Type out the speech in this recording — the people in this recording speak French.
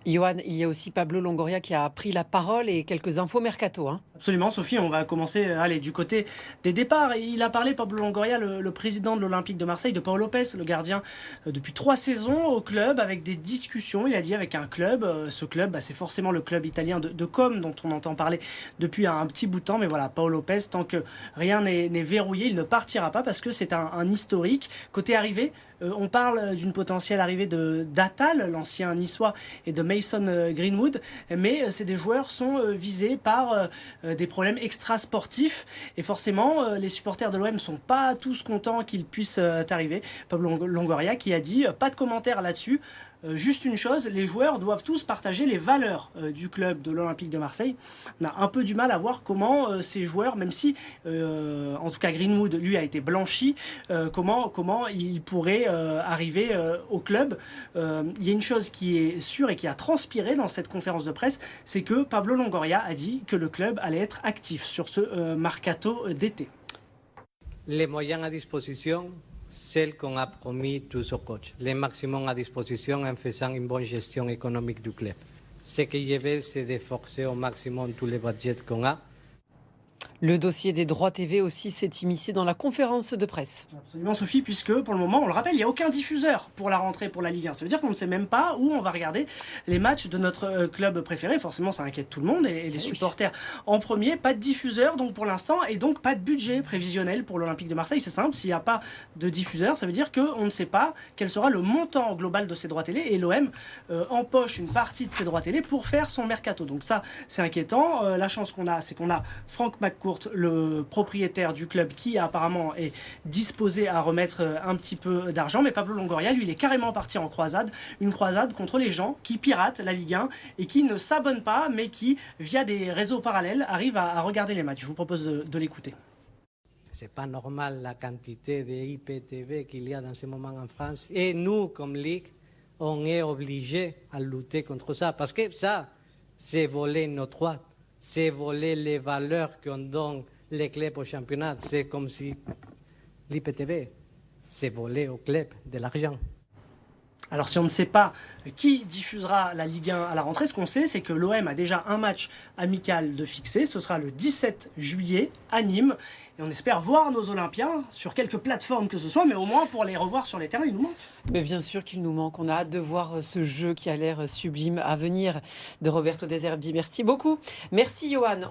Johan, il y a aussi Pablo Longoria qui a pris la parole et quelques infos mercato. Absolument, Sophie, on va commencer du côté des départs. Il a parlé, Pablo Longoria, le président de l'Olympique de Marseille, de Pau Lopez, le gardien depuis 3 saisons au club, avec des discussions, il a dit, avec un club. Ce club, c'est forcément le club italien de Com, dont on entend parler depuis un petit bout de temps. Mais voilà, Pau Lopez, tant que rien n'est verrouillé, il ne partira pas parce que c'est un historique. Côté arrivée, on parle d'une potentielle arrivée d'Atal, l'ancien niçois, et de Mason Greenwood, mais ces joueurs sont visés par des problèmes extra-sportifs, et forcément les supporters de l'OM sont pas tous contents qu'ils puissent arriver. Pablo Longoria qui a dit pas de commentaires là-dessus. Juste une chose, les joueurs doivent tous partager les valeurs du club de l'Olympique de Marseille. On a un peu du mal à voir comment ces joueurs, même si en tout cas Greenwood lui a été blanchi, comment il pourrait arriver au club. Il y a une chose qui est sûre et qui a transpiré dans cette conférence de presse, c'est que Pablo Longoria a dit que le club allait être actif sur ce mercato d'été. Les moyens à disposition, celle qu'on a promis tous aux coachs. Les maximums à disposition en faisant une bonne gestion économique du club. Ce que je vais, c'est de forcer au maximum tous les budgets qu'on a. Le dossier des droits TV aussi s'est immiscé dans la conférence de presse. Absolument, Sophie, puisque pour le moment, on le rappelle, il n'y a aucun diffuseur pour la rentrée pour la Ligue 1. Ça veut dire qu'on ne sait même pas où on va regarder les matchs de notre club préféré. Forcément, ça inquiète tout le monde et les supporters en premier. Pas de diffuseur donc pour l'instant, et donc pas de budget prévisionnel pour l'Olympique de Marseille. C'est simple, s'il n'y a pas de diffuseur, ça veut dire qu'on ne sait pas quel sera le montant global de ces droits télé, et l'OM empoche une partie de ces droits télé pour faire son mercato. Donc ça, c'est inquiétant. La chance qu'on a, c'est qu'on a Franck McCourt, le propriétaire du club, qui apparemment est disposé à remettre un petit peu d'argent. Mais Pablo Longoria, lui, il est carrément parti en croisade. Une croisade contre les gens qui piratent la Ligue 1 et qui ne s'abonnent pas, mais qui, via des réseaux parallèles, arrivent à regarder les matchs. Je vous propose de l'écouter. C'est pas normal la quantité de IPTV qu'il y a dans ce moment en France. Et nous, comme Ligue, on est obligé à lutter contre ça. Parce que ça, c'est voler nos droits. C'est voler les valeurs qu'on donne les clubs au championnat. C'est comme si l'IPTV, c'est voler au club de l'argent. Alors si on ne sait pas qui diffusera la Ligue 1 à la rentrée, ce qu'on sait, c'est que l'OM a déjà un match amical de fixé. Ce sera le 17 juillet à Nîmes. Et on espère voir nos Olympiens sur quelques plateformes que ce soit, mais au moins pour les revoir sur les terrains, il nous manque. Mais bien sûr qu'il nous manque. On a hâte de voir ce jeu qui a l'air sublime à venir de Roberto De Zerbi. Merci beaucoup. Merci Johan.